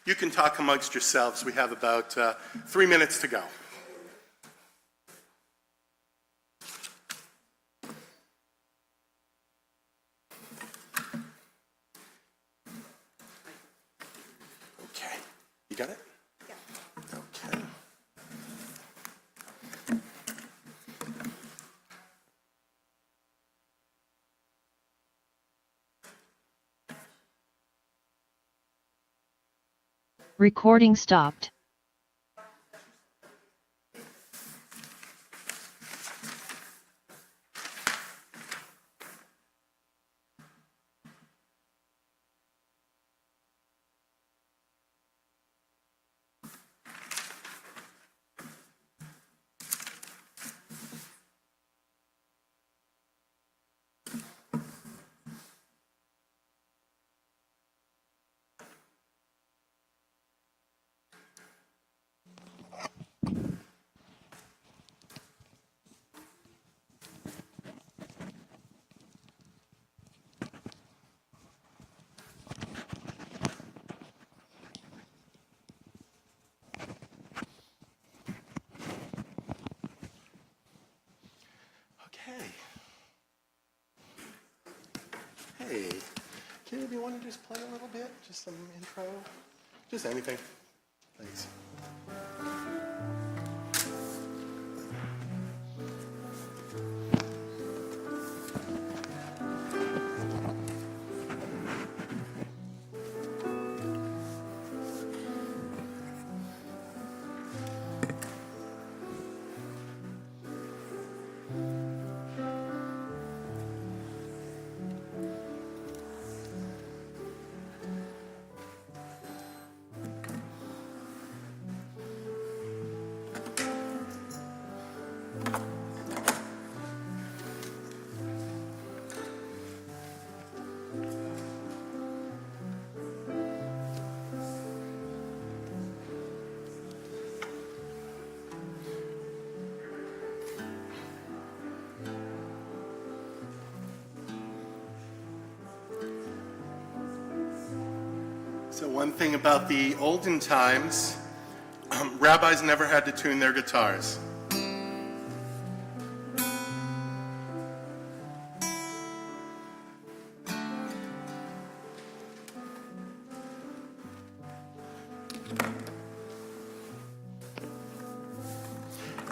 You can talk amongst yourselves. We have about 3 minutes to go. Okay. You got it? Yeah. Okay. Recording stopped. Okay. Hey, Caleb, you want to just play a little bit? Just some intro? Just anything. Thanks. So one thing about the olden times, rabbis never had to tune their guitars.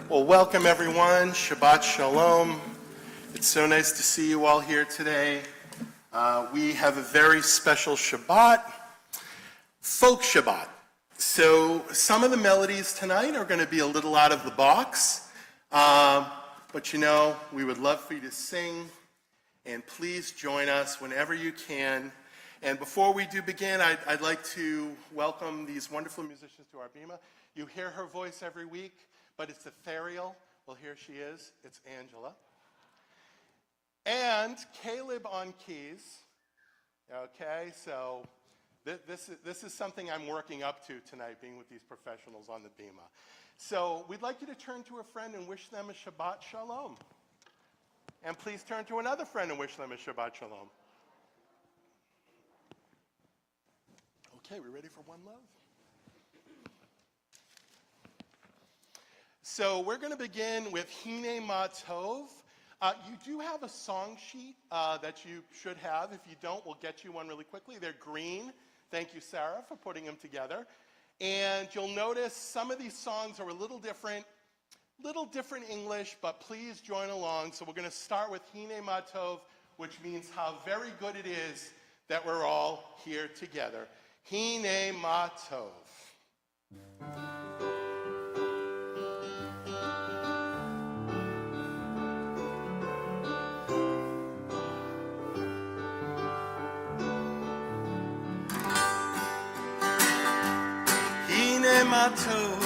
Well, welcome everyone. Shabbat Shalom. It's so nice to see you all here today. We have a very special Shabbat, folk Shabbat. So some of the melodies tonight are going to be a little out of the box, but you know, we would love for you to sing, and please join us whenever you can. And before we do begin, I'd like to welcome these wonderful musicians to our bima. You hear her voice every week, but it's ethereal. Well, here she is. It's Angela. And Caleb on keys. Okay, so this is something I'm working up to tonight, being with these professionals on the bima. So we'd like you to turn to a friend and wish them a Shabbat Shalom. And please turn to another friend and wish them a Shabbat Shalom. Okay, we ready for one love? So we're going to begin with Hine Ma Tov. You do have a song sheet that you should have. If you don't, we'll get you one really quickly. They're green. Thank you, Sarah, for putting them together. And you'll notice some of these songs are a little different English, but please join along. So we're going to start with Hine Ma Tov, which means how very good it is that we're all here together. Hine Ma Tov. Ma tov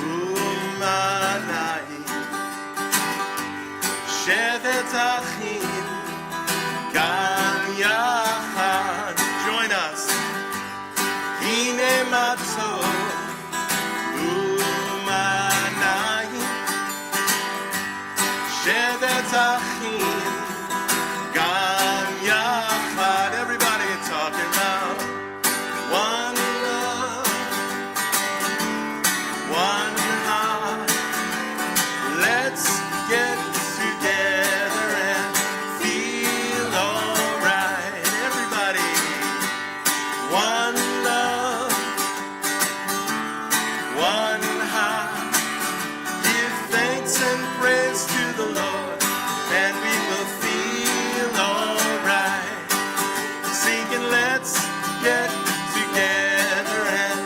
u'manayim shevet achim gam yachad. Join us. Hine ma tov u'manayim shevet achim gam yachad. Everybody talking about one get together and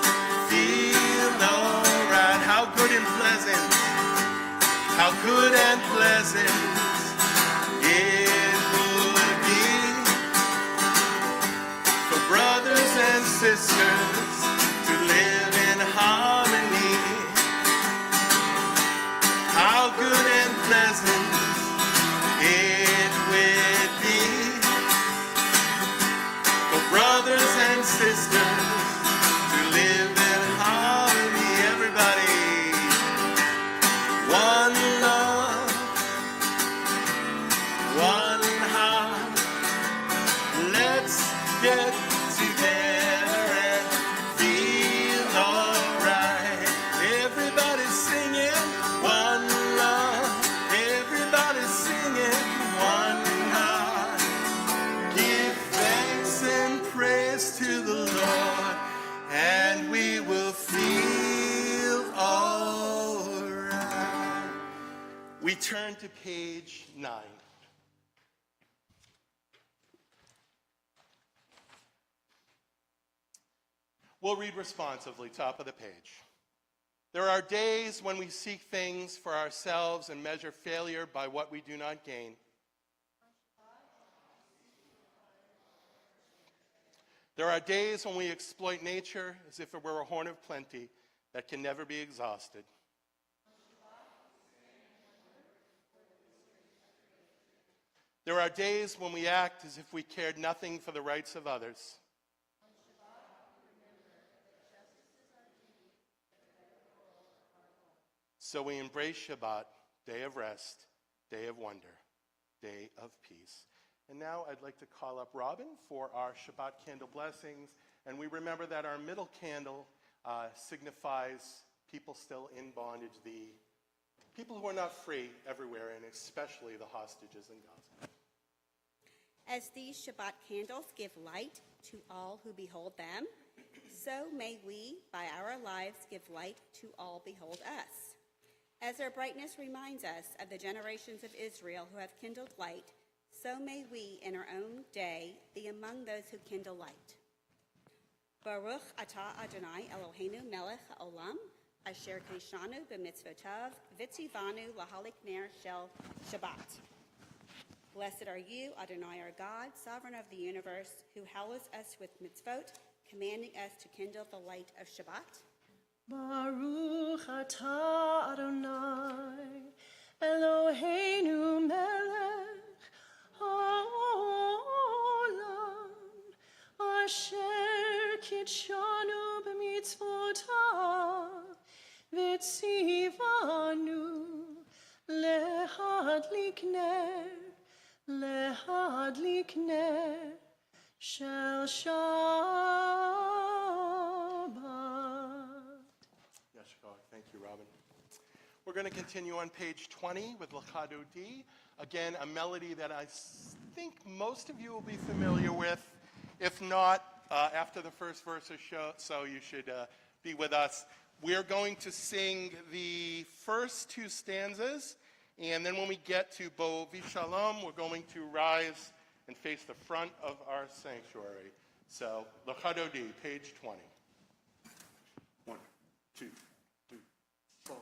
feel alright. How good and pleasant, how good and pleasant it would be for brothers and sisters to live in harmony. How good and pleasant it would be for brothers and sisters to live in harmony. Everybody, one love, one heart. Let's get together and feel alright. Everybody singing one love. Everybody singing one heart. Give thanks and praise to the Lord, and we will feel alright. We turn to page 9. We'll read responsively, top of the page. There are days when we seek things for ourselves and measure failure by what we do not gain. There are days when we exploit nature as if it were a horn of plenty that can never be exhausted. There are days when we act as if we cared nothing for the rights of others. So we embrace Shabbat, day of rest, day of wonder, day of peace. And now I'd like to call up Robin for our Shabbat candle blessings. And we remember that our middle candle signifies people still in bondage, the people who are not free everywhere, and especially the hostages in Gaza. As these Shabbat candles give light to all who behold them, so may we, by our lives, give light to all behold us. As their brightness reminds us of the generations of Israel who have kindled light, so may we in our own day be among those who kindle light. Baruch atah Adonai Eloheinu melech haolam, asher kishanu b'mitzvotav, v'tzivanu lahalik ner shel Shabbat. Blessed are you, Adonai our God, sovereign of the universe, who hallows us with mitzvot, commanding us to kindle the light of Shabbat. Baruch atah Adonai Eloheinu melech haolam, asher kitshanu b'mitzvotav, v'tzivanu lehadlik ner shel Shabbat. Thank you, Robin. We're going to continue on page 20 with L'chado D. Again, a melody that I think most of you will be familiar with. If not, after the first verse or so, you should be with us. We're going to sing the first 2 stanzas, and then when we get to Bo Vishalom, we're going to rise and face the front of our sanctuary. So, L'chado D, page 20. 1, 2, 3, 4.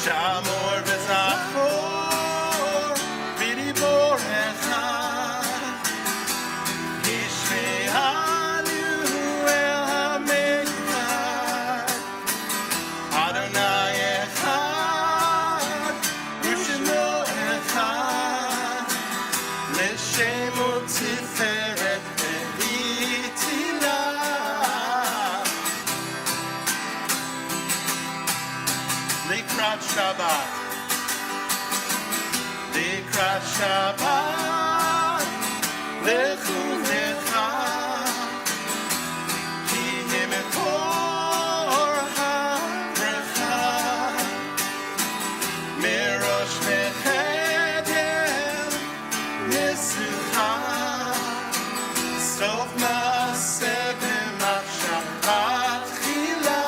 Shamor v'zachor v'diborecha Yishme'anu el ha'mekad Adonai echad U'shemo echad L'shemo tiferet ve'itilah Likrat Shabbat Likrat Shabbat Lechu lecha Ki hi mekor ha'brecha Mirosh mecheder Nesucha Sof ma'aseh b'machshav tchila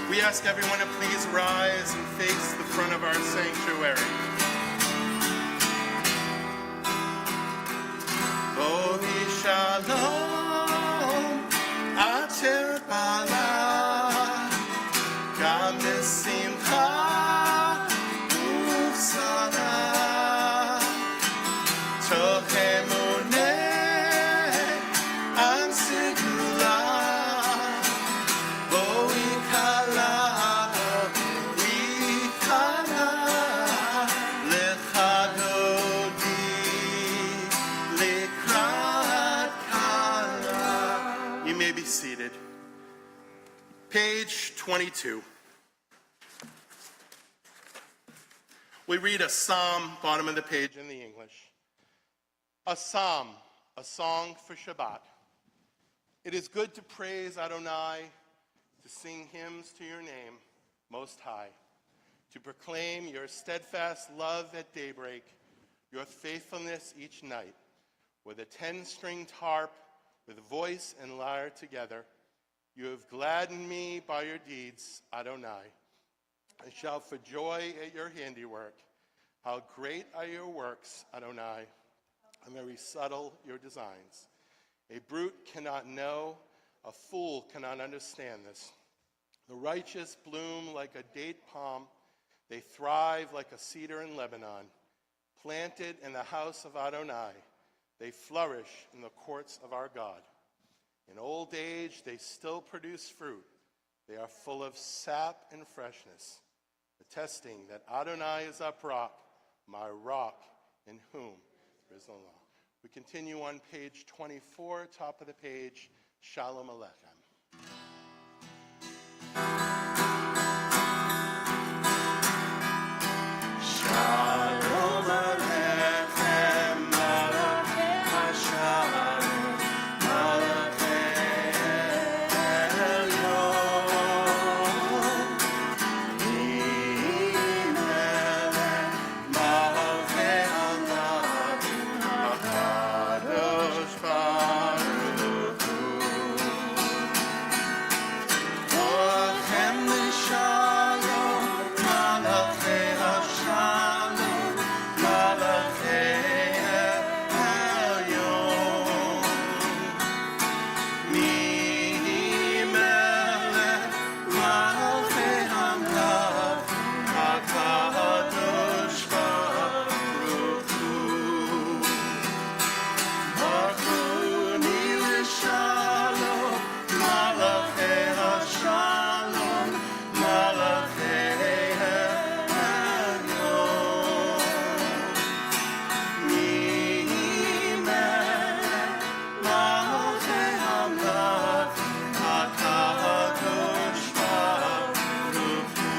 We ask everyone to please rise and face the front of our sanctuary. Bohi shalom, ater bala, gam besimcha uvsara, toch emuneh am segula. You may be seated. Page 22. We read a psalm, bottom of the page in the English. A psalm, a song for Shabbat. It is good to praise Adonai, to sing hymns to your name, Most High, to proclaim your steadfast love at daybreak, your faithfulness each night, with a 10-stringed harp, with voice and lyre together. You have gladdened me by your deeds, Adonai. I shout for joy at your handiwork. How great are your works, Adonai, and very subtle your designs. A brute cannot know, a fool cannot understand this. The righteous bloom like a date palm. They thrive like a cedar in Lebanon. Planted in the house of Adonai, they flourish in the courts of our God. In old age, they still produce fruit. They are full of sap and freshness, attesting that Adonai is our rock, in whom there is no law. We continue on page 24, top of the page, Shalom Aleichem. Shalom Aleichem, Malachei Hashalom, Malachei Elyon, Imelech, Malachei Hamadim, HaKadosh Baruch Hu. Lachem l'shalom, Malachei Hashalom, Malachei Elyon. Mimelech, Malachei Hamlav, HaKadosh Baruch Hu. Barchuni l'shalom, Malachei Hashalom, Malachei Elyon. Mimelech, Malachei Hamlav, HaKadosh Baruch Hu.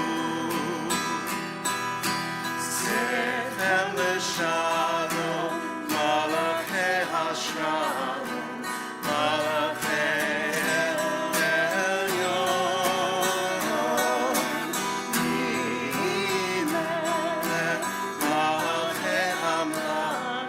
Sechem l'shalom, Malachei Hashalom, Malachei Elyon. Mimelech, Malachei Hamlav,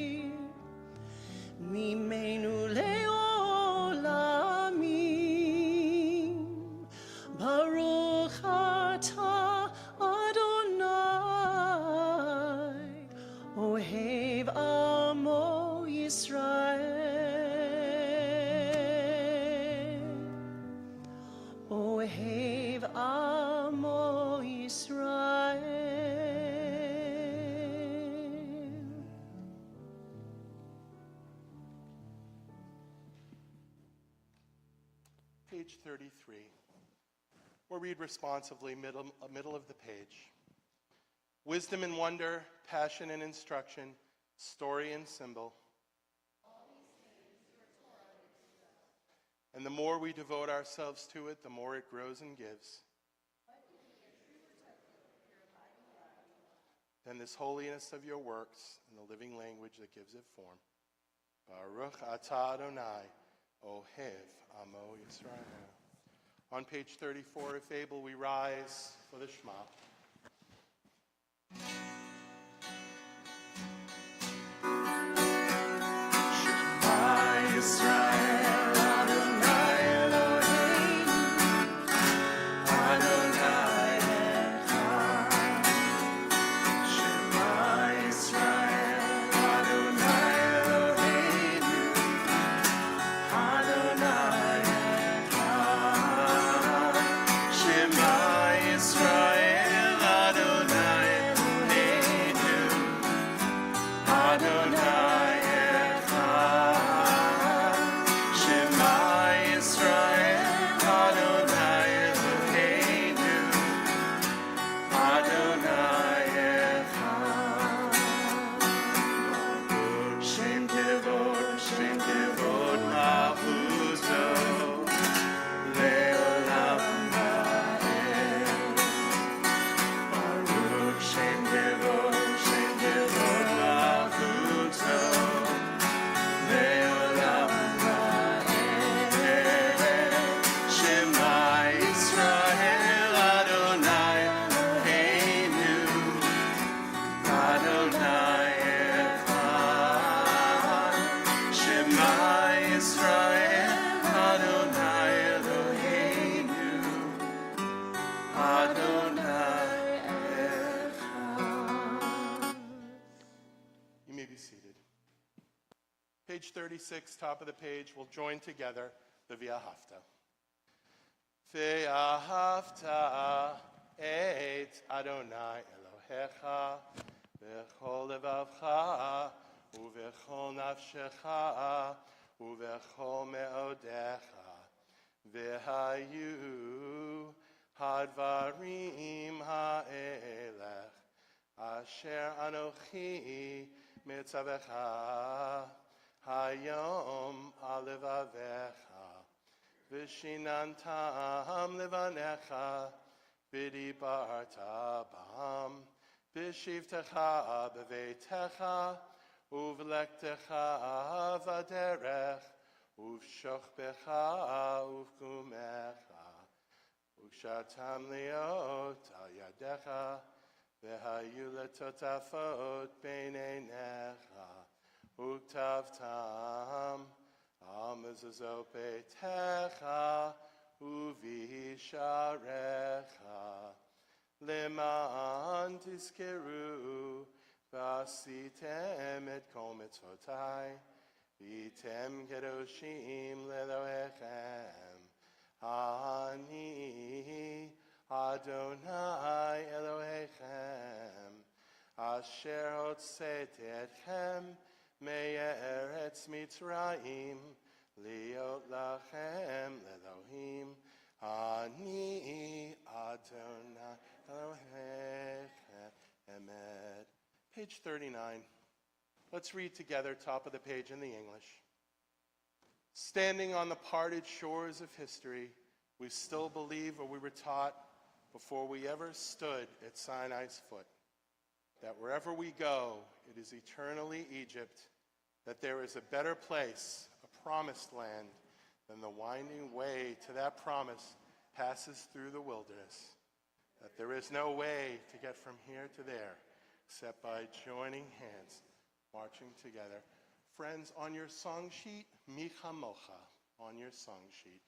amo Yisrael. Page 33. We'll read responsively, middle of the page. Wisdom and wonder, passion and instruction, story and symbol. And the more we devote ourselves to it, the more it grows and gives. Then this holiness of your works and the living language that gives it form. Baruch atah Adonai, Ohev Amo Yisrael. On page 34, if able, we rise for the Shema. Shema Yisrael, Adonai Eloheinu, Adonai Echad. Shema Yisrael, Adonai Eloheinu, Adonai Echad. Shema Yisrael, Adonai Eloheinu, Adonai Echad. Shema Yisrael, Adonai Eloheinu, Adonai Echad. Shem Kevod Malchuto, Le'olam Va'ed. Baruch Shem Kevod Malchuto, Le'olam Va'ed. Shema Yisrael, Adonai Eloheinu, Adonai Echad. Shema Yisrael, Adonai Eloheinu, Adonai Echad. You may be seated. Page 36, top of the page, we'll join together the V'ahavta. V'ahavta et Adonai Elohecha v'chol levavcha u'v'chol nafshecha u'v'chol me'odecha v'hayu hadvarim ha'elech asher anochi mitzavecha hayom alevavecha v'shinantam levanecha v'dibarta bam v'shivtecha b'veitecha uv'lektecha v'derech uv'shochbecha uv'kumecha uv'shatam liot al yadecha v'hayu letotafot b'neinecha uktavtam al mezuzot beitecha uvisharecha leman tizkeru v'asitem et kol mitzvotai v'item kedoshim le'elohechem ani Adonai Elohechem asher hotzeti etchem me'eretz Mitzrayim liot lachem le'elohim ani Adonai Elohechem emed. Page 39. Let's read together, top of the page in the English. Standing on the parted shores of history, we still believe what we were taught before we ever stood at Sinai's foot, that wherever we go, it is eternally Egypt, that there is a better place, a promised land, than the winding way to that promise passes through the wilderness, that there is no way to get from here to there except by joining hands, marching together. Friends, on your song sheet, Micha Mocha, on your song sheet.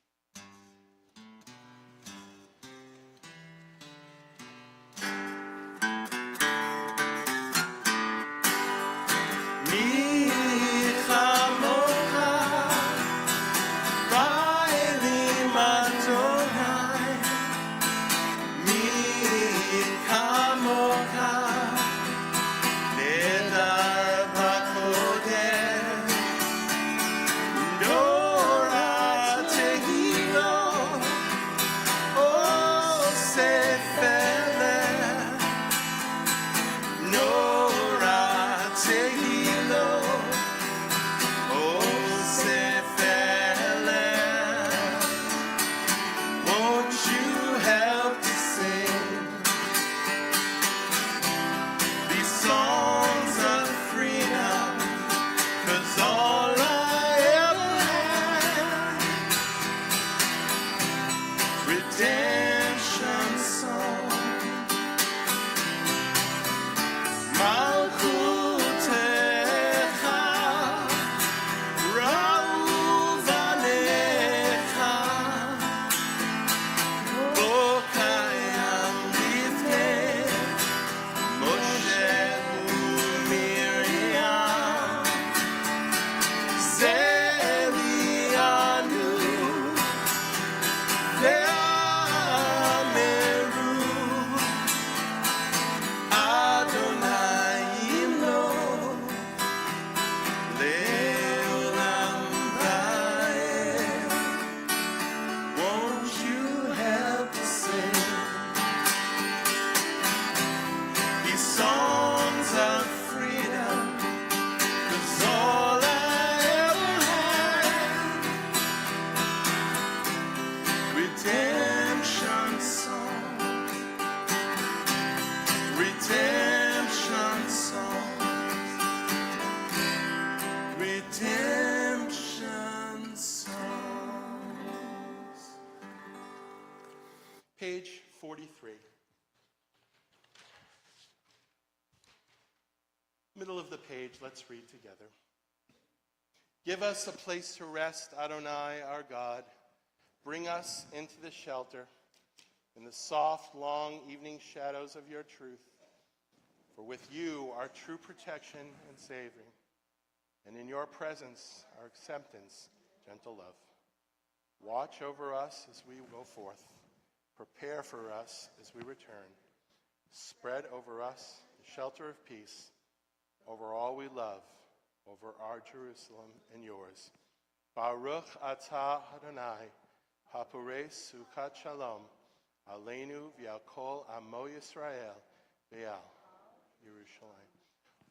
redemption song. Malchutecha, Rauvanecha, Bo Kayam Lifnei Moshe uMiriam, Zelianu ve'ameru, Adonai imno le'olam va'ed. Won't you help us sing these songs of freedom? 'Cause all I ever had, redemption song, redemption song, redemption songs. Page 43. Middle of the page, let's read together. Give us a place to rest, Adonai, our God. Bring us into the shelter in the soft, long evening shadows of your truth. For with you are true protection and saving, and in your presence our acceptance, gentle love. Watch over us as we go forth. Prepare for us as we return. Spread over us the shelter of peace, over all we love, over our Jerusalem and yours. Baruch atah Adonai, hapurei sukat shalom, aleinu v'yakol amo Yisrael, be'al Yerushalayim.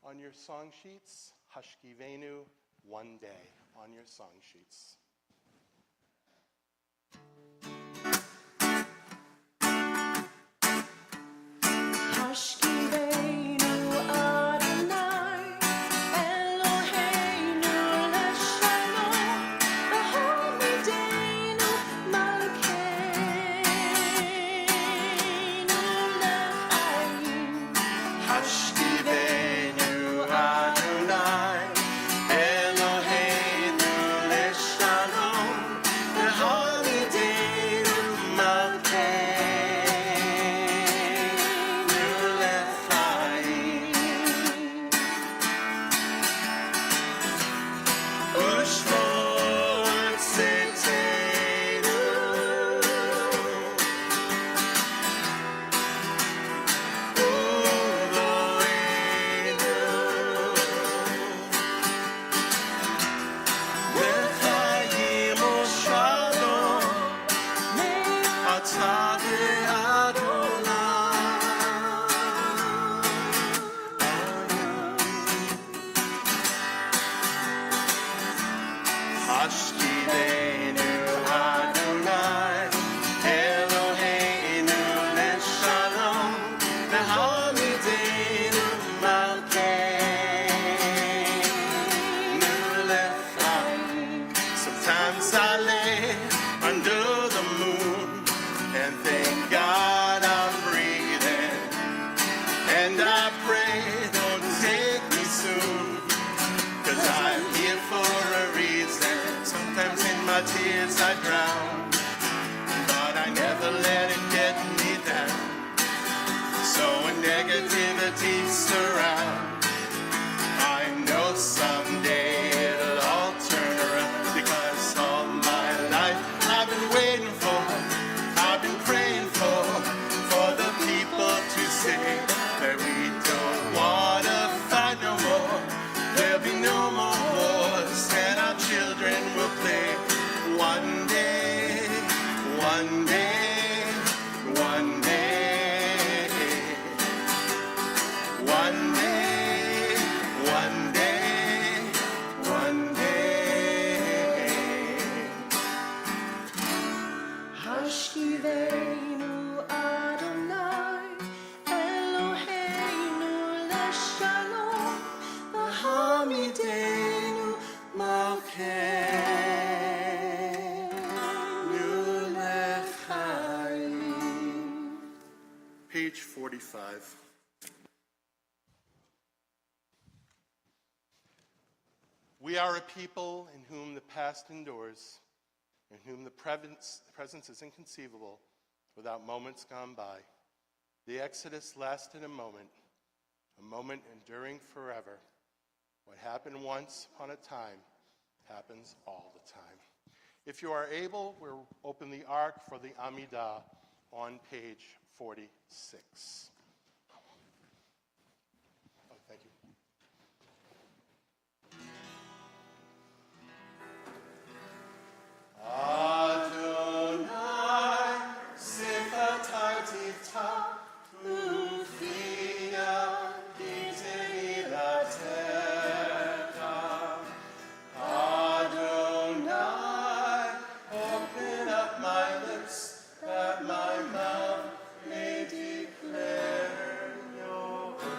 On your song sheets, Hashkivenu, one day, on your song sheets. Hashkivenu Adonai, Eloheinu leshalom, v'hamidenu malkeinu l'chaim. Hashkivenu Adonai, Eloheinu leshalom, v'hamidenu malkeinu l'chaim. Ushmor tzedkenu, Uloheinu, l'chaim u'shalom, atah Hashkivenu Adonai, Eloheinu leshalom, v'hamidenu malkeinu l'chaim. Sometimes I lay under the moon and thank God I'm breathing, and I pray don't take me soon, 'cause I'm here for a reason. Sometimes in my tears I drown, but I never let it get me down. So when negativity surrounds, I know someday it'll all turn around, because all my life I've been waiting for, I've been praying for the people to say that we don't want to fight no more. There'll be no more wars, and our children will play. One day, one day, one day, one day, one day, one day. Hashkivenu Adonai, Eloheinu leshalom, v'hamidenu malkeinu l'chaim. page 45. We are a people in whom the past endures, in whom the presence is inconceivable without moments gone by. The Exodus lasted a moment enduring forever. What happened once upon a time happens all the time. If you are able, we'll open the Ark for the Amidah on page 46. Oh, thank you. Adonai, Sifatai Tifta, Ufia, Giteilatecha. Adonai, open up my lips, that my mouth may declare your praise.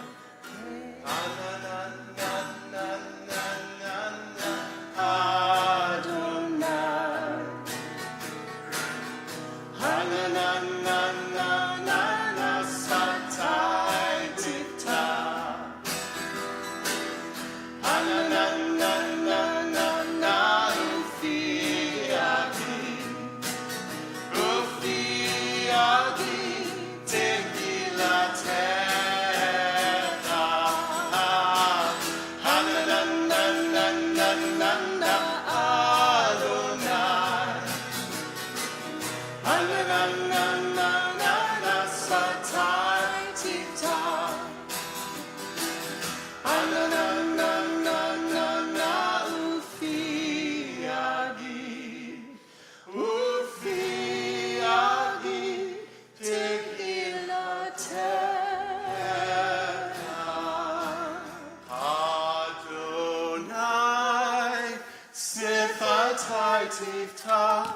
Tifta,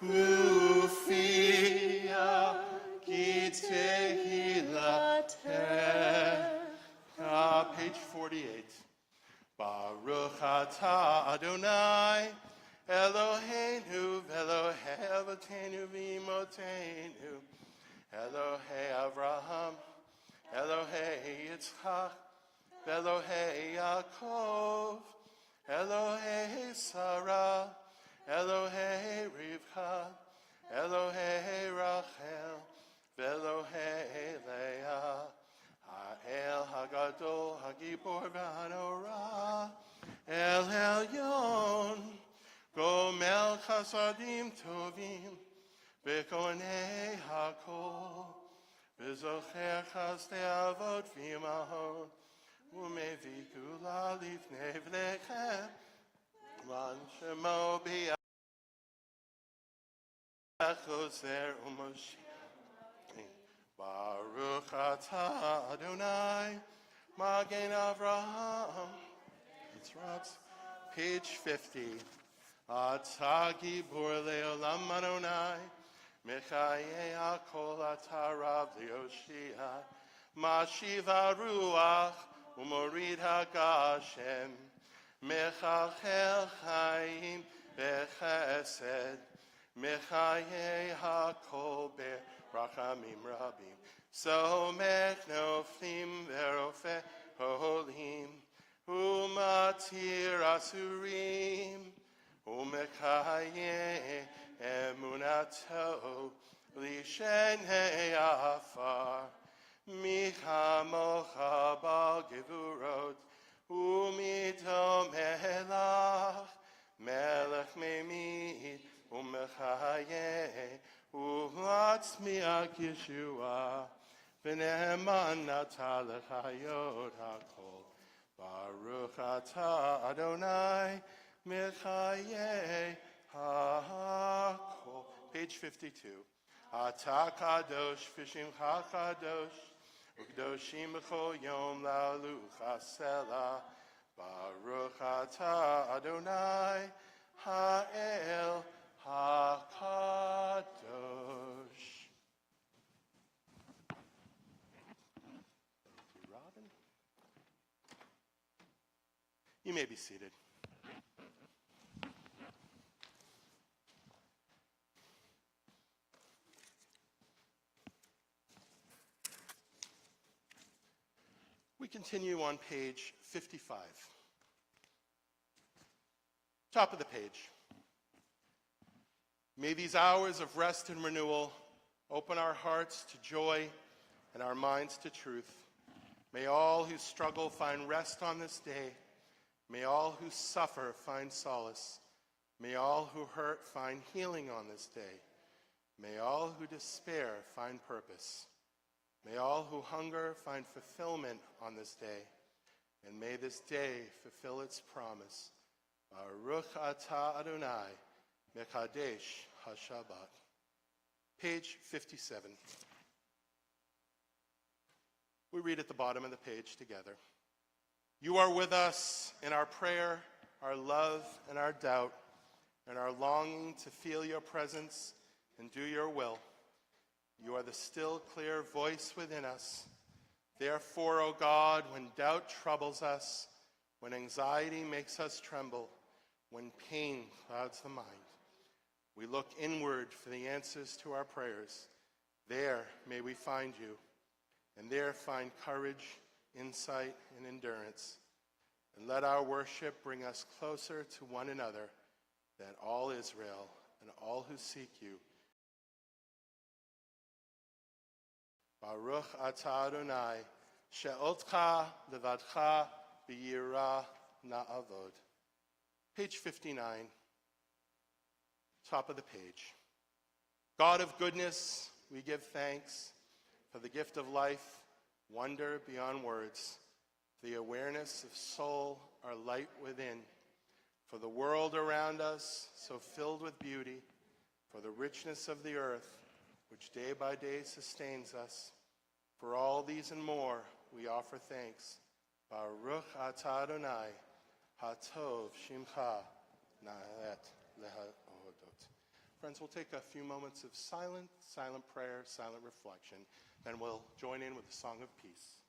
Ufia, Giteilatecha. Page 48. Baruch atah Adonai, Eloheinu v'Elohei Avotenu v'Imotenu, Elohei Avraham, Elohei Yitzchak, Elohei Yaakov, Elohei Sarah, Elohei Rivka, Elohei Rachel, Elohei Leah, Ha'el Hagadol Hagibor V'Hanora, El Elyon, Gomel Chasadim Tovim, Bekonei Hakol, Bezocher Chasdei Avot V'Imahot, Umevi Gula Lifnei V'Lechem, Lan Shemo B'Yachoser U'Moshiach. Baruch atah Adonai, Magen Avraham. It's Rob's page 50. Atah Gibor Leolam Adonai, Mechayei HaKol Atah Rav Leoshia, Mashiva Ruach Umorid HaGashem, Mechachel Chaim Bechesed, Mechayei HaKol Berachamim Rabim, Somech Noflim Verofe Holim, Umatir Asurim, Umekayei Emunato Lishenei Afar, Micha Mocha Bal Gevurot, Umito Melach, Melech Memid, Umechayei, Umatzmiach Yeshua, V'ne'eman Nata Lechayot HaKol, Baruch atah Adonai, Mechayei HaKol. Page 52. Atah Kadosh, V'shimcha Kadosh, U'kedoshim b'chol yom la'alucha selah. Baruch atah Adonai, Ha'el HaKadosh. Thank you, Robin. You may be seated. We continue on page 55. Top of the page. May these hours of rest and renewal open our hearts to joy and our minds to truth. May all who struggle find rest on this day. May all who suffer find solace. May all who hurt find healing on this day. May all who despair find purpose. May all who hunger find fulfillment on this day. And may this day fulfill its promise. Baruch atah Adonai, Mekadesh HaShabbat. Page 57. We read at the bottom of the page together. You are with us in our prayer, our love, and our doubt, and our longing to feel your presence and do your will. You are the still, clear voice within us. Therefore, O God, when doubt troubles us, when anxiety makes us tremble, when pain clouds the mind, we look inward for the answers to our prayers. There may we find you, and there find courage, insight, and endurance. And let our worship bring us closer to one another, that all Israel and all who seek you. Baruch atah Adonai, she'otcha levadcha b'yirah na'avod. Page 59, top of the page. God of goodness, we give thanks for the gift of life, wonder beyond words, the awareness of soul, our light within, for the world around us so filled with beauty, for the richness of the earth, which day by day sustains us. For all these and more, we offer thanks. Baruch atah Adonai, hatov shimcha na'et lehaodot. Friends, we'll take a few moments of silent prayer, silent reflection, then we'll join in with the song of peace.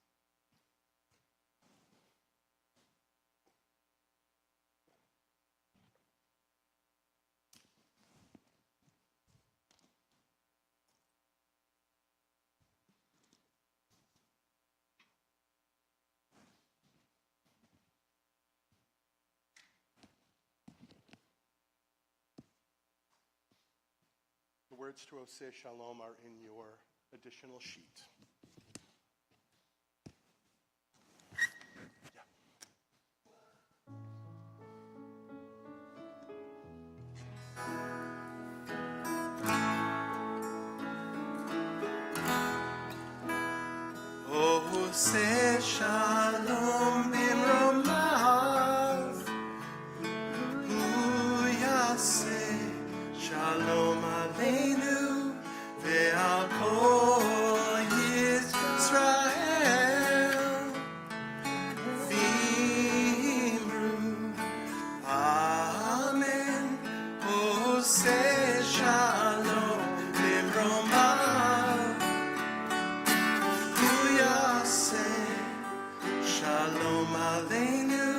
The words to Oseh Shalom are in your additional sheet. Oseh Shalom bin Romav, Hu Yaseh Shalom Aleinu ve'al kol Yisrael v'imru Amen. Oseh Shalom bin Romav, Hu Yaseh Shalom Aleinu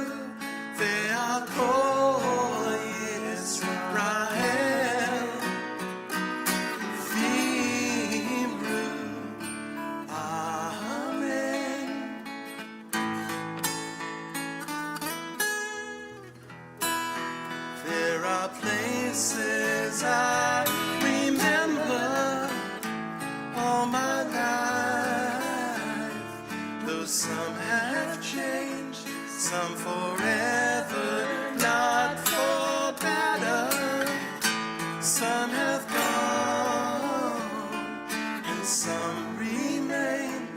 ve'al kol Yisrael v'imru Amen. There are places I remember all my life, though some have changed, some forever, not for better. Some have gone, and some remain.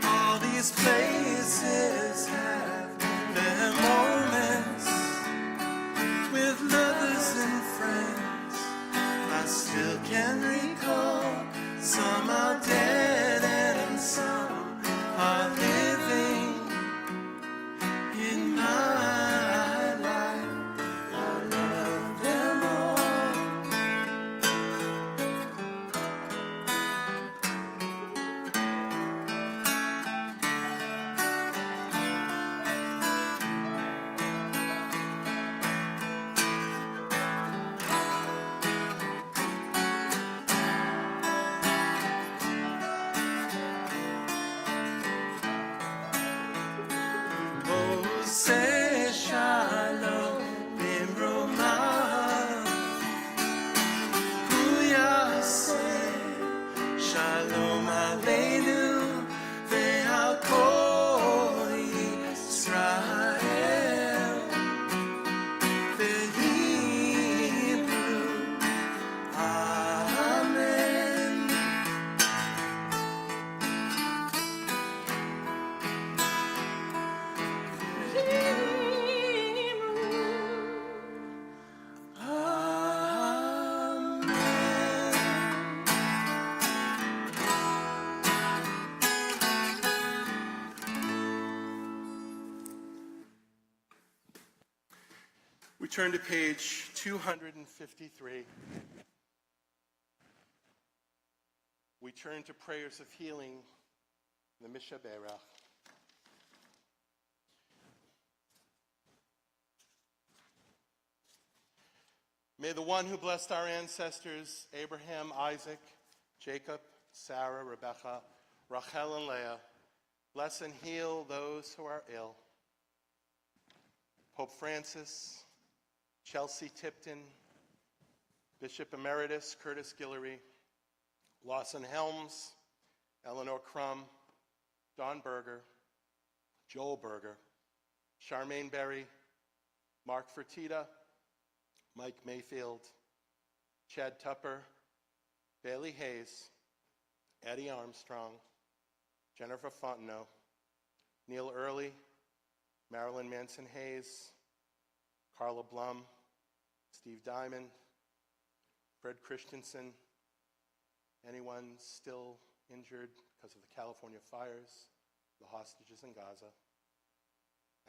All these places have their moments with lovers and friends. I still can recall. Some are dead and some are living in my life. I love them all. say shalom bimromah. Hu yaseh shalom aleinu ve'al kol Yisrael v'yimru. Amen. We turn to page 253. We turn to prayers of healing, the Mishaberach. May the one who blessed our ancestors, Abraham, Isaac, Jacob, Sarah, Rebekah, Rachel, and Leah, bless and heal those who are ill. Pope Francis, Chelsea Tipton, Bishop Emeritus Curtis Guillory, Lawson Helms, Eleanor Crum, Don Berger, Joel Berger, Charmaine Berry, Mark Fertitta, Mike Mayfield, Chad Tupper, Bailey Hayes, Eddie Armstrong, Jennifer Fontenot, Neil Early, Marilyn Manson Hayes, Carla Blum, Steve Diamond, Fred Christensen, anyone still injured because of the California fires, the hostages in Gaza,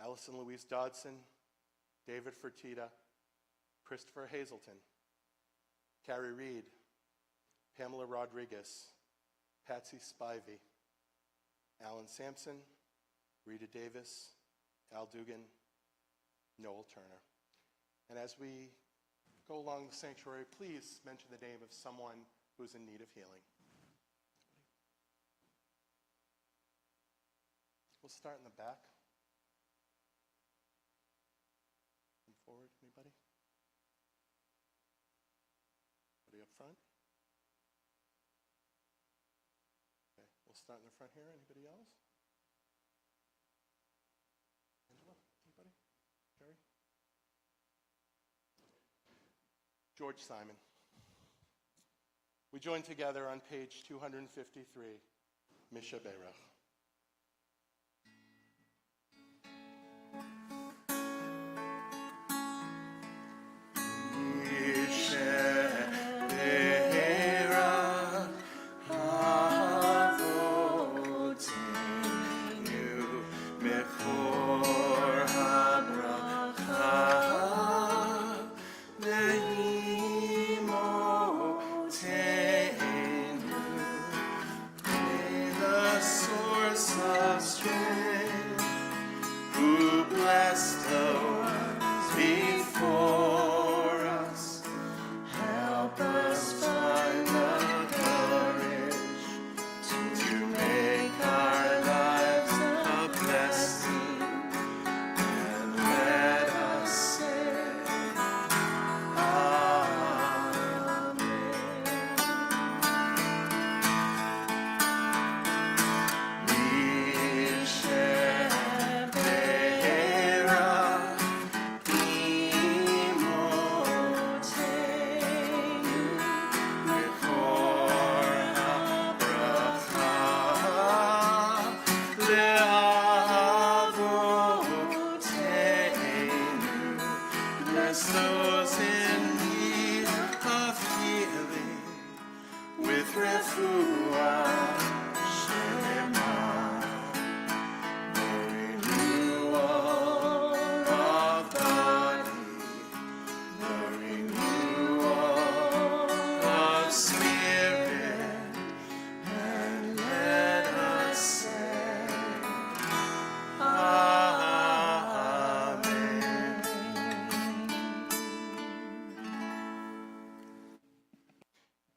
Allison Louise Dodson, David Fertitta, Christopher Hazelton, Carrie Reed, Pamela Rodriguez, Patsy Spivey, Alan Sampson, Rita Davis, Al Dugan, Noel Turner. And as we go along the sanctuary, please mention the name of someone who's in need of healing. We'll start in the back. Come forward, anybody? Anybody up front? Okay, we'll start in the front here. Anybody else? Angela? Anybody? Jerry? George Simon. We join together on page 253, Mishaberach.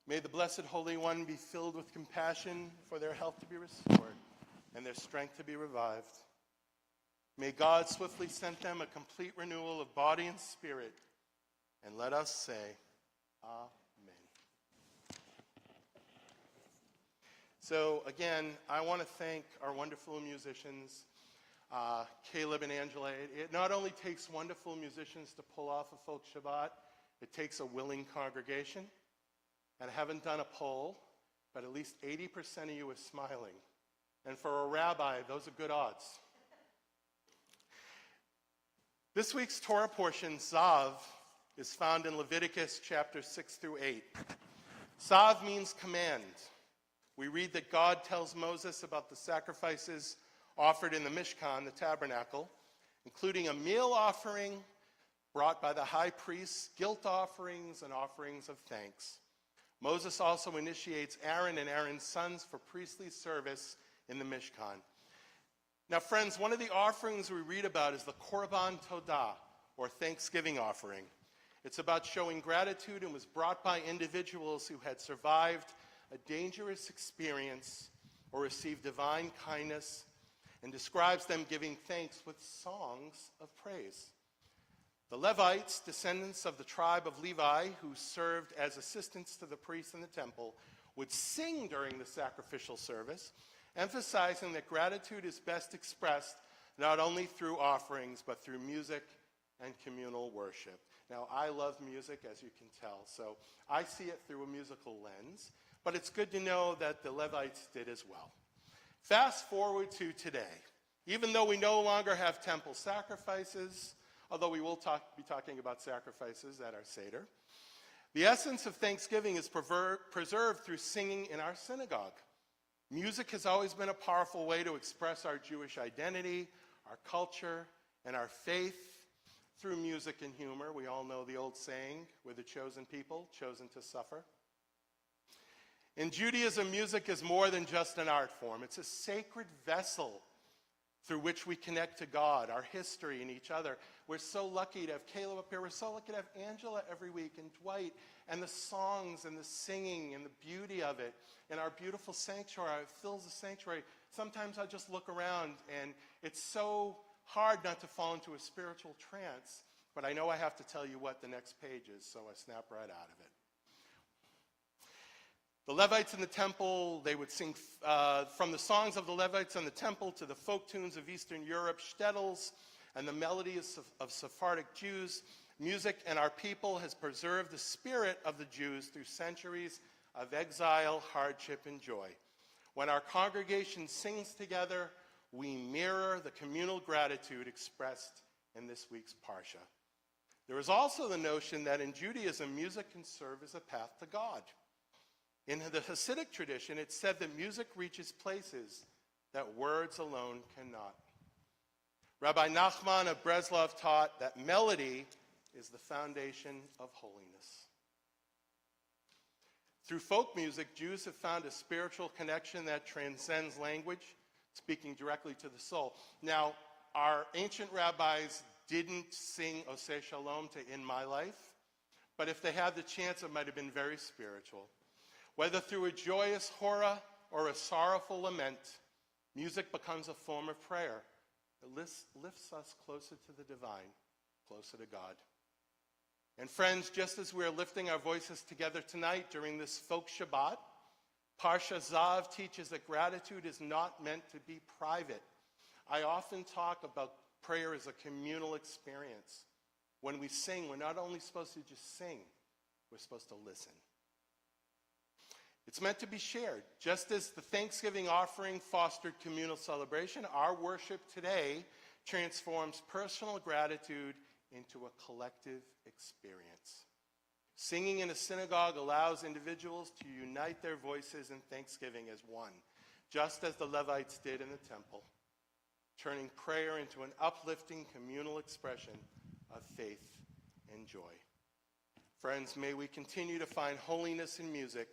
May the Blessed Holy One be filled with compassion for their health to be restored and their strength to be revived. May God swiftly send them a complete renewal of body and spirit. And let us say, Amen. So again, I want to thank our wonderful musicians, Caleb and Angela. It not only takes wonderful musicians to pull off a folk Shabbat, it takes a willing congregation. And I haven't done a poll, but at least 80% of you is smiling. And for a rabbi, those are good odds. This week's Torah portion, Zav, is found in Leviticus chapter 6 through 8. Zav means command. We read that God tells Moses about the sacrifices offered in the Mishkan, the tabernacle, including a meal offering brought by the high priests, guilt offerings, and offerings of thanks. Moses also initiates Aaron and Aaron's sons for priestly service in the Mishkan. Now, friends, one of the offerings we read about is the Korban Todah, or Thanksgiving offering. It's about showing gratitude and was brought by individuals who had survived a dangerous experience or received divine kindness, and describes them giving thanks with songs of praise. The Levites, descendants of the tribe of Levi, who served as assistants to the priests in the temple, would sing during the sacrificial service, emphasizing that gratitude is best expressed not only through offerings, but through music and communal worship. Now, I love music, as you can tell, so I see it through a musical lens, but it's good to know that the Levites did as well. Fast forward to today. Even though we no longer have temple sacrifices, although we will be talking about sacrifices at our Seder, the essence of Thanksgiving is preserved through singing in our synagogue. Music has always been a powerful way to express our Jewish identity, our culture, and our faith through music and humor. We all know the old saying, we're the chosen people, chosen to suffer. In Judaism, music is more than just an art form. It's a sacred vessel through which we connect to God, our history, and each other. We're so lucky to have Caleb up here. We're so lucky to have Angela every week, and Dwight, and the songs and the singing and the beauty of it. And our beautiful sanctuary, it fills the sanctuary. Sometimes I just look around, and it's so hard not to fall into a spiritual trance, but I know I have to tell you what the next page is, so I snap right out of it. The Levites in the temple, they would sing from the songs of the Levites in the temple to the folk tunes of Eastern Europe, shtetls, and the melodies of Sephardic Jews. Music and our people has preserved the spirit of the Jews through centuries of exile, hardship, and joy. When our congregation sings together, we mirror the communal gratitude expressed in this week's Parsha. There is also the notion that in Judaism, music can serve as a path to God. In the Hasidic tradition, it's said that music reaches places that words alone cannot. Rabbi Nachman of Breslov taught that melody is the foundation of holiness. Through folk music, Jews have found a spiritual connection that transcends language, speaking directly to the soul. Now, our ancient rabbis didn't sing Oseh Shalom to In My Life, but if they had the chance, it might have been very spiritual. Whether through a joyous hora or a sorrowful lament, music becomes a form of prayer. It lifts us closer to the divine, closer to God. And friends, just as we're lifting our voices together tonight during this folk Shabbat, Parsha Zav teaches that gratitude is not meant to be private. I often talk about prayer as a communal experience. When we sing, we're not only supposed to just sing, we're supposed to listen. It's meant to be shared. Just as the Thanksgiving offering fostered communal celebration, our worship today transforms personal gratitude into a collective experience. Singing in a synagogue allows individuals to unite their voices in thanksgiving as one, just as the Levites did in the temple, turning prayer into an uplifting communal expression of faith and joy. Friends, may we continue to find holiness in music,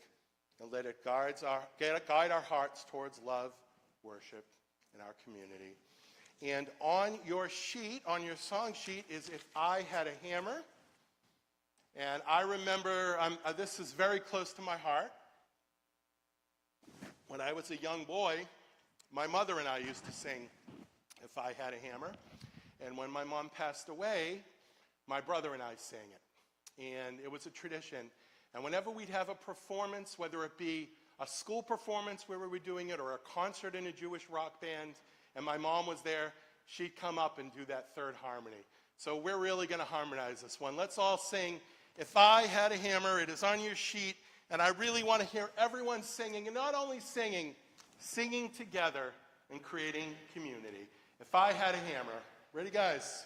and let it guide our hearts towards love, worship, and our community. And on your sheet, on your song sheet, is If I Had a Hammer. And I remember, this is very close to my heart. When I was a young boy, my mother and I used to sing If I Had a Hammer. And when my mom passed away, my brother and I sang it. And it was a tradition. And whenever we'd have a performance, whether it be a school performance where we were doing it or a concert in a Jewish rock band, and my mom was there, she'd come up and do that third harmony. So we're really going to harmonize this one. Let's all sing, If I Had a Hammer. It is on your sheet. And I really want to hear everyone singing, and not only singing, singing together and creating community. If I Had a Hammer. Ready, guys?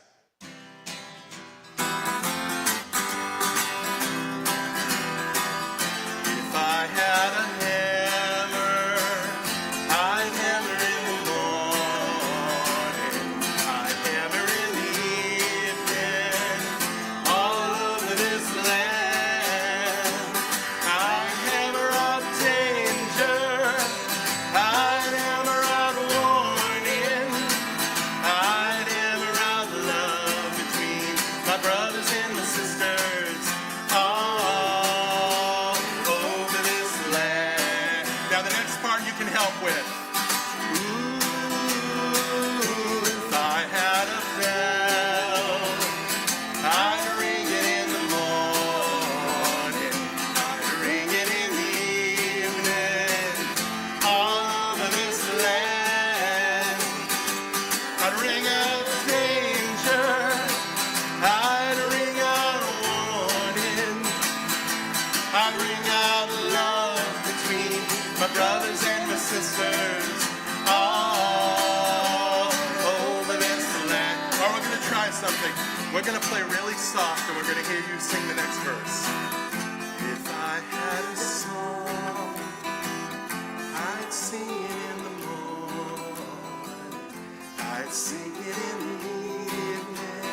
If I had a hammer, I'd hammer in the morning, I'd hammer in the evening, all over this land. I'd hammer out danger, I'd hammer out warning, I'd hammer out love between my brothers and my sisters, all over this land. Now the next part you can help with. Ooh, if I had a bell, I'd ring it in the morning, I'd ring it in the evening, all over this land. I'd ring out danger, I'd ring out warning, I'd ring out love between my brothers and my sisters, all over this land. Or we're going to try something. We're going to play really soft, and we're going to hear you sing the next verse. If I had a song, I'd sing it in the morning, I'd sing it in the evening,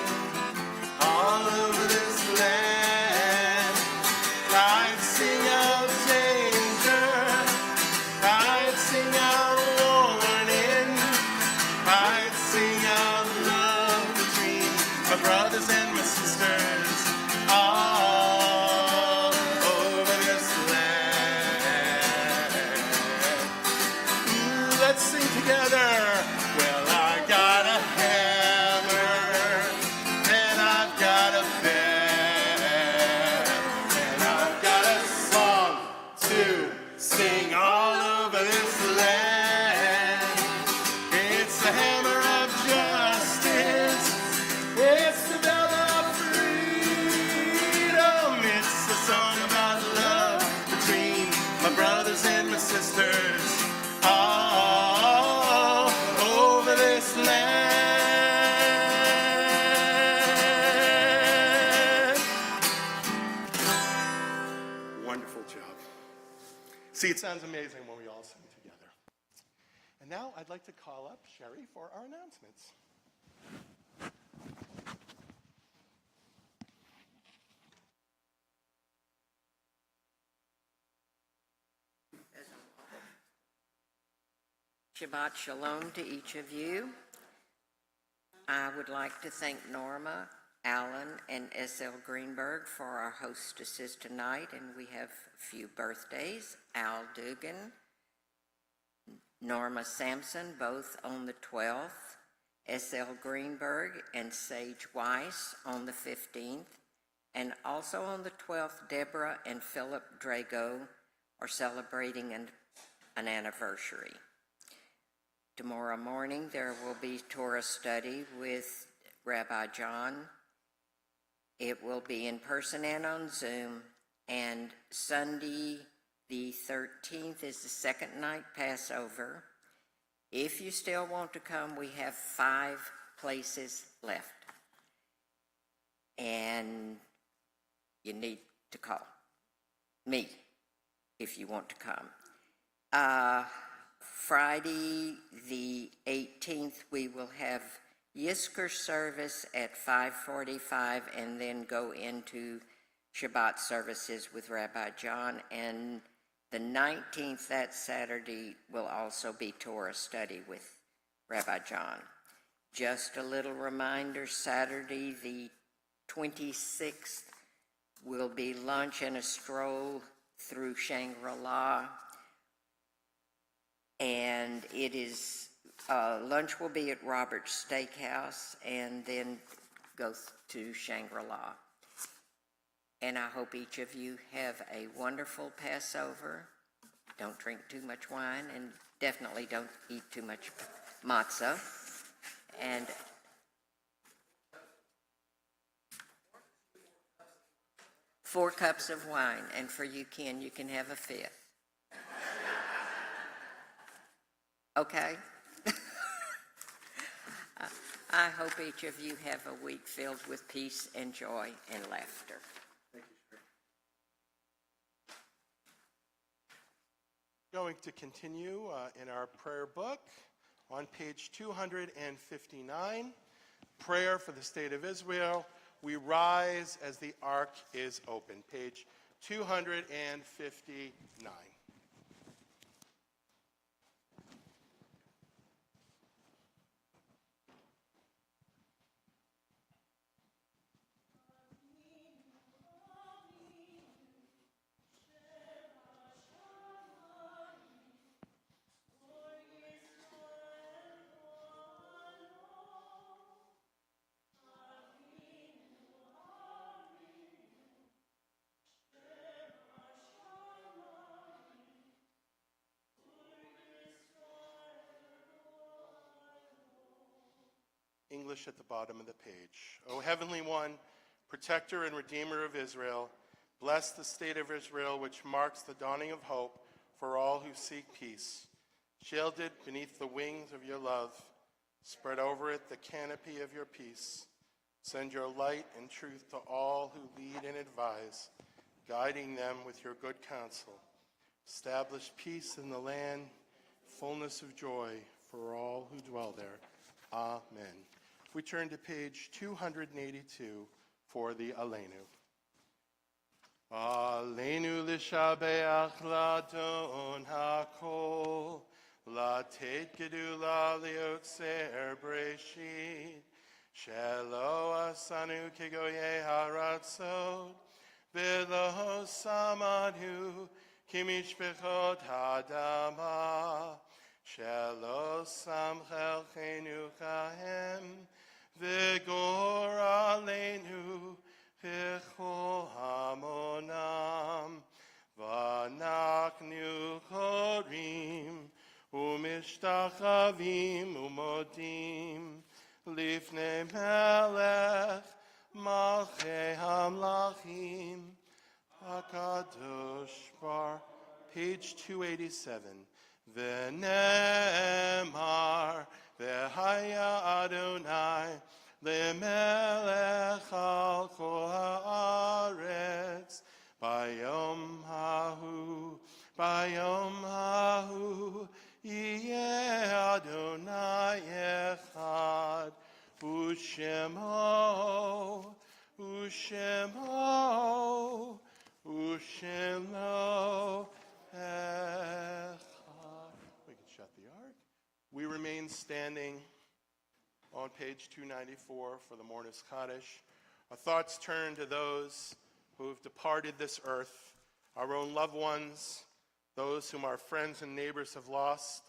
all over this land. I'd sing out danger, I'd sing out warning, I'd sing out love between my brothers and my sisters, all over this land. Let's sing together. Well, I got a hammer, and I've got a bell, and I've got a song to sing all over this land. It's the hammer of justice, it's the bell of freedom, it's the song about love between my brothers and my sisters, all over this land. Wonderful job. See, it sounds amazing when we all sing together. And now I'd like to call up Sherry for our announcements. Shabbat Shalom to each of you. I would like to thank Norma, Alan, and S.L. Greenberg for our hostesses tonight, and we have a few birthdays. Al Dugan, Norma Sampson, both on the 12th, S.L. Greenberg and Sage Weiss on the 15th, and also on the 12th, Deborah and Philip Drago are celebrating an anniversary. Tomorrow morning, there will be Torah study with Rabbi John. It will be in person and on Zoom. And Sunday, the 13th, is the second night Passover. If you still want to come, we have 5 places left. And you need to call me if you want to come. Friday, the 18th, we will have Yizkor service at 5:45 and then go into Shabbat services with Rabbi John. And the 19th, that Saturday, will also be Torah study with Rabbi John. Just a little reminder, Saturday, the 26th, will be lunch and a stroll through Shangri-La. And it is Lunch will be at Robert's Steakhouse and then go to Shangri-La. And I hope each of you have a wonderful Passover. Don't drink too much wine and definitely don't eat too much matzah. And four cups of wine, and for you can have a fifth. Okay? I hope each of you have a week filled with peace and joy and laughter. Going to continue in our prayer book on page 259, Prayer for the State of Israel. We rise as the ark is open, page 259. English at the bottom of the page. O Heavenly One, Protector and Redeemer of Israel, bless the state of Israel, which marks the dawning of hope for all who seek peace. Shield it beneath the wings of your love. Spread over it the canopy of your peace. Send your light and truth to all who lead and advise, guiding them with your good counsel. Establish peace in the land, fullness of joy for all who dwell there. Amen. We turn to page 282 for the Aleinu. Aleinu l'shabeach ladon hakol, latet gedula liotzer breshit, shelo asanu kegoye haratzot, velo samanu kimishpechot hadama, shelo samchelchenu kahem, v'gor aleinu chechol hamonam, v'anachnu chorim, u'mishtachavim u'modim, lifnei melech malchei hamlachim, hakadosh bar, page 287. V'nemar v'haya Adonai lemelech al kol haaretz bayom hahu yeh Adonai echad u'shemo echad. We can shut the ark. We remain standing on page 294 for the Mornis Kaddish. Our thoughts turn to those who have departed this earth, our own loved ones, those whom our friends and neighbors have lost,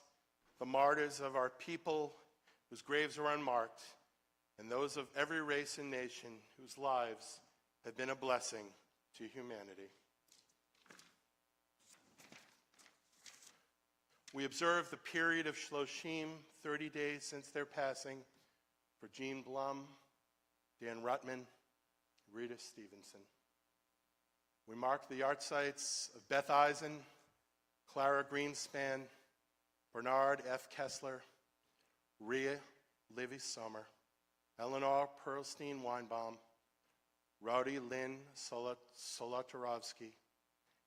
the martyrs of our people whose graves are unmarked, and those of every race and nation whose lives have been a blessing to humanity. We observe the period of Shloshim, 30 days since their passing, for Jean Blum, Dan Rutman, Rita Stevenson. We mark the art sites of Beth Eisen, Clara Greenspan, Bernard F. Kessler, Rhea Livy Sommer, Eleanor Pearlstein Weinbaum, Rowdy Lynn Solotarovsky,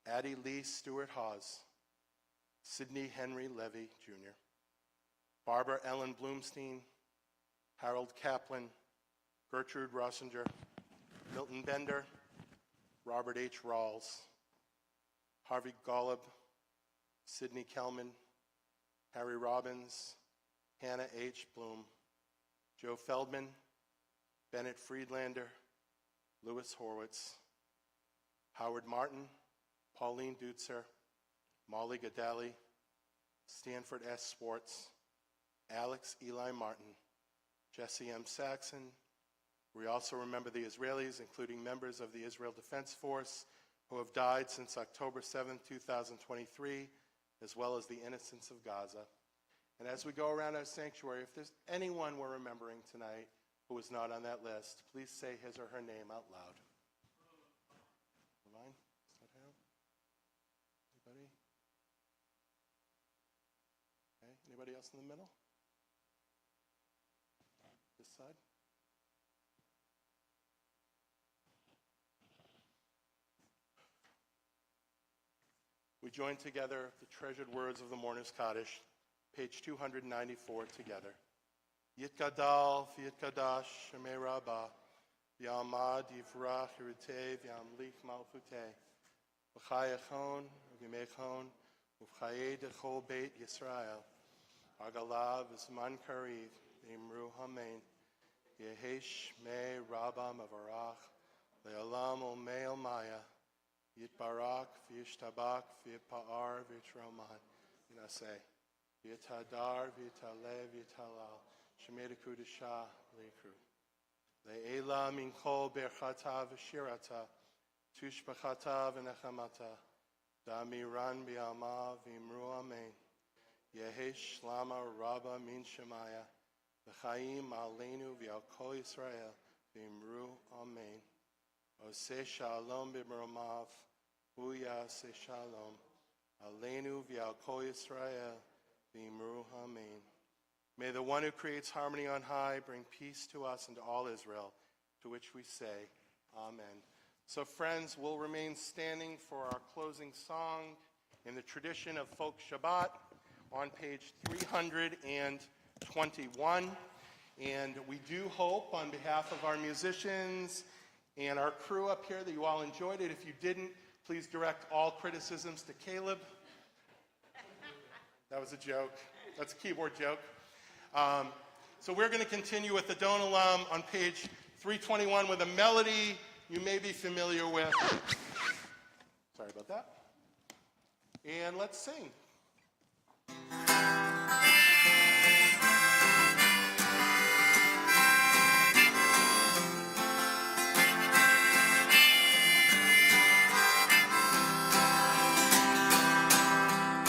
Addie Lee Stewart Hawes, Sidney Henry Levy, Jr., Barbara Ellen Bloomstein, Harold Kaplan, Gertrude Rossinger, Milton Bender, Robert H. Rawls, Harvey Golub, Sidney Kelman, Harry Robbins, Hannah H. Bloom, Joe Feldman, Bennett Friedlander, Louis Horwitz, Howard Martin, Pauline Dutzer, Molly Gadali, Stanford S. Swartz, Alex Eli Martin, Jesse M. Saxon. We also remember the Israelis, including members of the Israel Defense Force, who have died since October 7, 2023, as well as the innocents of Gaza. And as we go around our sanctuary, if there's anyone we're remembering tonight who is not on that list, please say his or her name out loud. Mine? Is that him? Anybody? Okay. Anybody else in the middle? This side? We join together the treasured words of the Mourner's Kaddish, page 294 together. Yitgadal v'yitgadash shemei Rabbah, v'yamad yivrach yiriteh v'yamlich malchuteh, v'chayachon v'yimechon v'chayei dechol beit Yisrael, agalav v'zman kariv v'imru hamein, yehesh mei Rabbah mavarach, le'olam olmei olmaya, Yitbarak v'yishtabak v'yipa'ar v'yitroman. Yinaseh. V'yitadar v'yitalev v'yitalal. Shemei kudisha leikru. Le'ela min kol berchata v'shirata. Tushbachata v'nechamata. Damiran b'yama v'imru amen. Yehesh lama rabba min shemaya. V'chaim aleinu v'al kol Yisrael v'imru amen. Oseh shalom b'mromav, hu yaseh shalom, aleinu v'al kol Yisrael, v'imru amen. May the one who creates harmony on high bring peace to us and to all Israel, to which we say, Amen. So friends, we'll remain standing for our closing song in the tradition of folk Shabbat on page 321. And we do hope on behalf of our musicians and our crew up here that you all enjoyed it. If you didn't, please direct all criticisms to Caleb. That was a joke. That's a keyboard joke. So we're going to continue with the Don Olam on page 321 with a melody you may be familiar with. Sorry about that. And let's sing.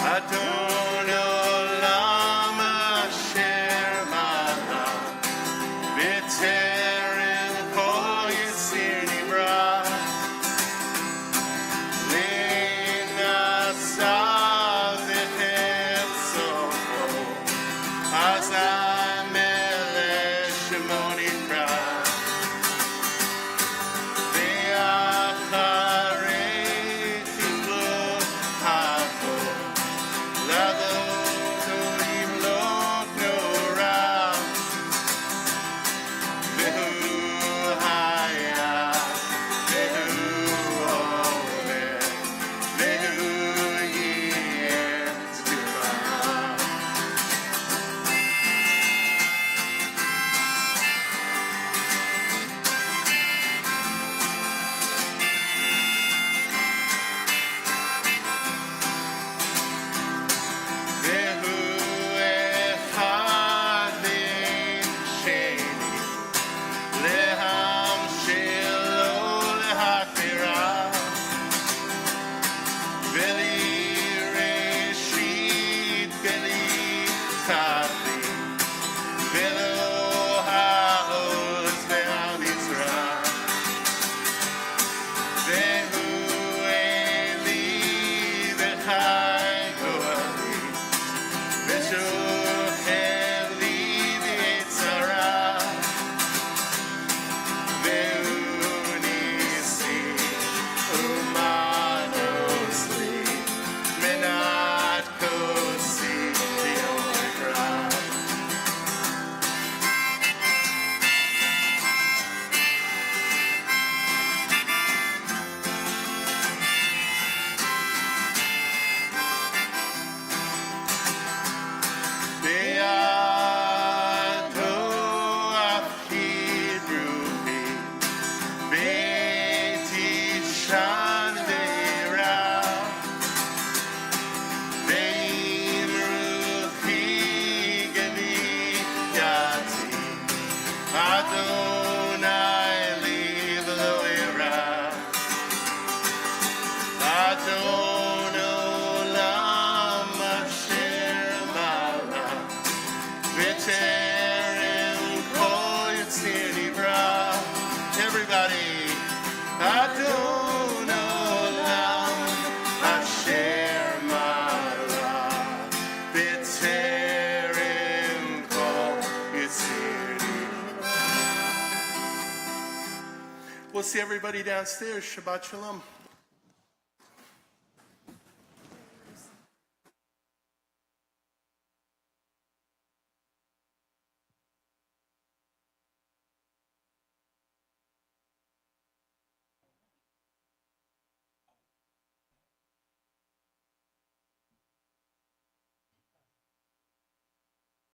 Adon olam asher malach b'terem kol yisir nibra le'nasa we'll see everybody downstairs. Shabbat Shalom.